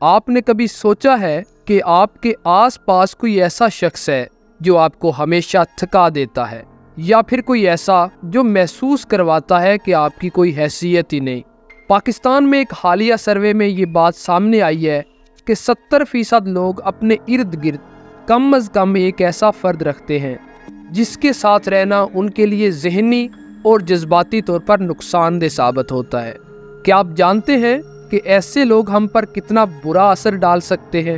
آپ نے کبھی سوچا ہے کہ آپ کے آس پاس کوئی ایسا شخص ہے جو آپ کو ہمیشہ تھکا دیتا ہے، یا پھر کوئی ایسا جو محسوس کرواتا ہے کہ آپ کی کوئی حیثیت ہی نہیں؟ پاکستان میں ایک حالیہ سروے میں یہ بات سامنے آئی ہے کہ 70% لوگ اپنے ارد گرد کم از کم ایک ایسا فرد رکھتے ہیں جس کے ساتھ رہنا ان کے لیے ذہنی اور جذباتی طور پر نقصان دہ ثابت ہوتا ہے۔ کیا آپ جانتے ہیں کہ ایسے لوگ ہم پر کتنا برا اثر ڈال سکتے ہیں؟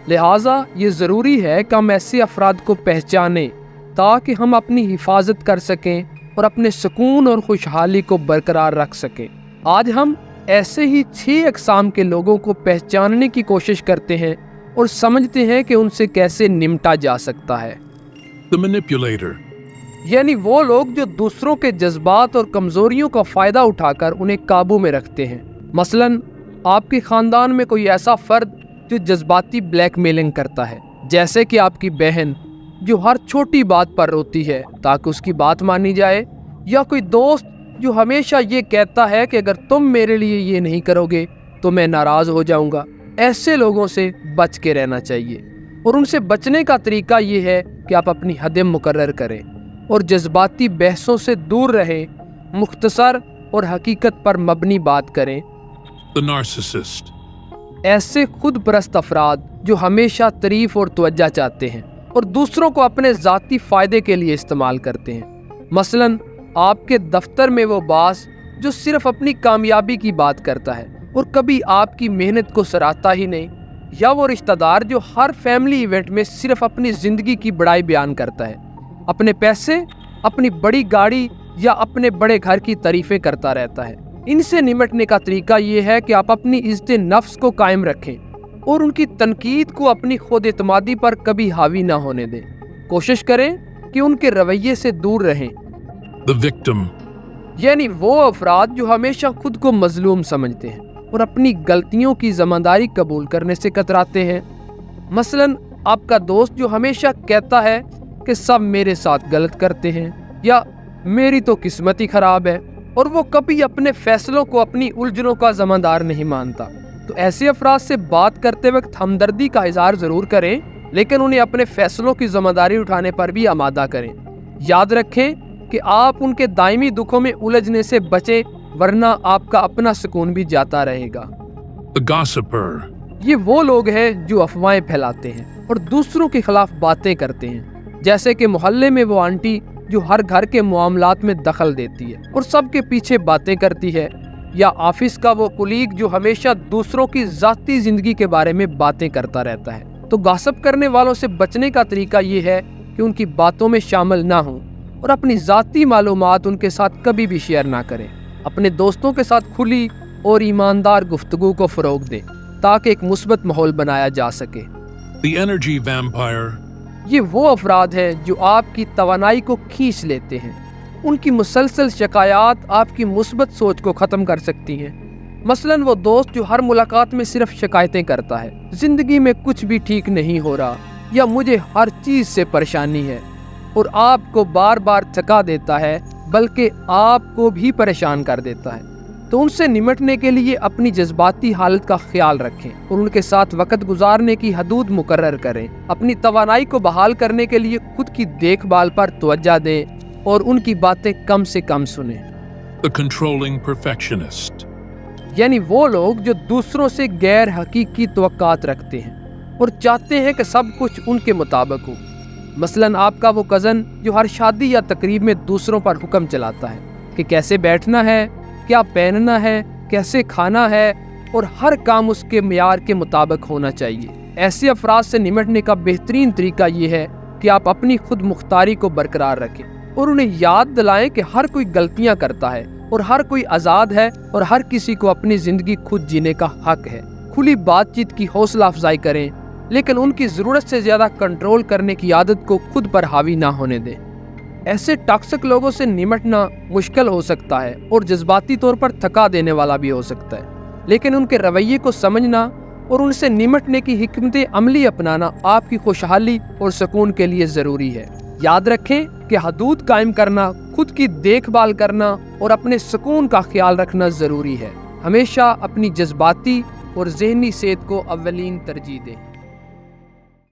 لہٰذا یہ ضروری ہے کہ ہم ایسے افراد کو پہچانیں تاکہ ہم اپنی حفاظت کر سکیں اور اپنے سکون اور خوشحالی کو برقرار رکھ سکیں۔ آج ہم ایسے ہی 6 اقسام کے لوگوں کو پہچاننے کی کوشش کرتے ہیں اور سمجھتے ہیں کہ ان سے کیسے نمٹا جا سکتا ہے۔ The manipulator. یعنی وہ لوگ جو دوسروں کے جذبات اور کمزوریوں کا فائدہ اٹھا کر انہیں قابو میں رکھتے ہیں۔ مثلاً آپ کے خاندان میں کوئی ایسا فرد جو جذباتی بلیک میلنگ کرتا ہے، جیسے کہ آپ کی بہن جو ہر چھوٹی بات پر روتی ہے تاکہ اس کی بات مانی جائے، یا کوئی دوست جو ہمیشہ یہ کہتا ہے کہ اگر تم میرے لیے یہ نہیں کرو گے تو میں ناراض ہو جاؤں گا۔ ایسے لوگوں سے بچ کے رہنا چاہیے، اور ان سے بچنے کا طریقہ یہ ہے کہ آپ اپنی حدیں مقرر کریں اور جذباتی بحثوں سے دور رہیں، مختصر اور حقیقت پر مبنی بات کریں۔ The narcissist. ایسے خود پرست افراد جو ہمیشہ تعریف اور توجہ چاہتے ہیں اور دوسروں کو اپنے ذاتی فائدے کے لیے استعمال کرتے ہیں۔ مثلاً آپ کے دفتر میں وہ باس جو صرف اپنی کامیابی کی بات کرتا ہے اور کبھی آپ کی محنت کو سراہتا ہی نہیں، یا وہ رشتہ دار جو ہر فیملی ایونٹ میں صرف اپنی زندگی کی بڑائی بیان کرتا ہے، اپنے پیسے، اپنی بڑی گاڑی یا اپنے بڑے گھر کی تعریفیں کرتا رہتا ہے۔ ان سے نمٹنے کا طریقہ یہ ہے کہ آپ اپنی عزت نفس کو قائم رکھیں اور ان کی تنقید کو اپنی خود اعتمادی پر کبھی حاوی نہ ہونے دیں۔ کوشش کریں کہ ان کے رویے سے دور رہیں۔ The victim. یعنی وہ افراد جو ہمیشہ خود کو مظلوم سمجھتے ہیں اور اپنی غلطیوں کی ذمہ داری قبول کرنے سے کتراتے ہیں۔ مثلاً آپ کا دوست جو ہمیشہ کہتا ہے کہ سب میرے ساتھ غلط کرتے ہیں، یا میری تو قسمت ہی خراب ہے، اور وہ کبھی اپنے فیصلوں کو اپنی الجھنوں کا ذمہ دار نہیں مانتا۔ تو ایسے افراد سے بات کرتے وقت ہمدردی کا اظہار ضرور کریں، لیکن انہیں اپنے فیصلوں کی ذمہ داری اٹھانے پر بھی آمادہ کریں۔ یاد رکھیں کہ آپ ان کے دائمی دکھوں میں الجھنے سے بچیں، ورنہ آپ کا اپنا سکون بھی جاتا رہے گا۔ The gossiper. یہ وہ لوگ ہیں جو افواہیں پھیلاتے ہیں اور دوسروں کے خلاف باتیں کرتے ہیں، جیسے کہ محلے میں وہ آنٹی جو ہر گھر کے معاملات میں دخل دیتی ہے اور سب کے پیچھے باتیں کرتی ہے، یا آفس کا وہ کولیگ جو ہمیشہ دوسروں کی ذاتی زندگی کے بارے میں باتیں کرتا رہتا ہے۔ تو گاسپ کرنے والوں سے بچنے کا طریقہ یہ ہے کہ ان کی باتوں میں شامل نہ ہوں اور اپنی ذاتی معلومات ان کے ساتھ کبھی بھی شیئر نہ کریں۔ اپنے دوستوں کے ساتھ کھلی اور ایماندار گفتگو کو فروغ دیں تاکہ ایک مثبت ماحول بنایا جا سکے۔ The energy vampire. یہ وہ افراد ہیں جو آپ کی توانائی کو کھینچ لیتے ہیں۔ ان کی مسلسل شکایات آپ کی مثبت سوچ کو ختم کر سکتی ہیں۔ مثلاً وہ دوست جو ہر ملاقات میں صرف شکایتیں کرتا ہے، زندگی میں کچھ بھی ٹھیک نہیں ہو رہا، یا مجھے ہر چیز سے پریشانی ہے، اور آپ کو بار بار تھکا دیتا ہے بلکہ آپ کو بھی پریشان کر دیتا ہے۔ تو ان سے نمٹنے کے لیے اپنی جذباتی حالت کا خیال رکھیں اور ان کے ساتھ وقت گزارنے کی حدود مقرر کریں۔ اپنی توانائی کو بحال کرنے کے لیے خود کی دیکھ بھال پر توجہ دیں اور ان کی باتیں کم سے کم سنیں۔ The controlling perfectionist. یعنی وہ لوگ جو دوسروں سے غیر حقیقی توقعات رکھتے ہیں اور چاہتے ہیں کہ سب کچھ ان کے مطابق ہو۔ مثلاً آپ کا وہ کزن جو ہر شادی یا تقریب میں دوسروں پر حکم چلاتا ہے کہ کیسے بیٹھنا ہے، کیا پہننا ہے، کیسے کھانا ہے، اور ہر کام اس کے معیار کے مطابق ہونا چاہیے۔ ایسے افراد سے نمٹنے کا بہترین طریقہ یہ ہے کہ آپ اپنی خود مختاری کو برقرار رکھیں اور انہیں یاد دلائیں کہ ہر کوئی غلطیاں کرتا ہے اور ہر کوئی آزاد ہے اور ہر کسی کو اپنی زندگی خود جینے کا حق ہے۔ کھلی بات چیت کی حوصلہ افزائی کریں، لیکن ان کی ضرورت سے زیادہ کنٹرول کرنے کی عادت کو خود پر حاوی نہ ہونے دیں۔ ایسے ٹاکسک لوگوں سے نمٹنا مشکل ہو سکتا ہے اور جذباتی طور پر تھکا دینے والا بھی ہو سکتا ہے، لیکن ان کے رویے کو سمجھنا اور ان سے نمٹنے کی حکمت عملی اپنانا آپ کی خوشحالی اور سکون کے لیے ضروری ہے۔ یاد رکھیں کہ حدود قائم کرنا، خود کی دیکھ بھال کرنا اور اپنے سکون کا خیال رکھنا ضروری ہے۔ ہمیشہ اپنی جذباتی اور ذہنی صحت کو اولین ترجیح دیں۔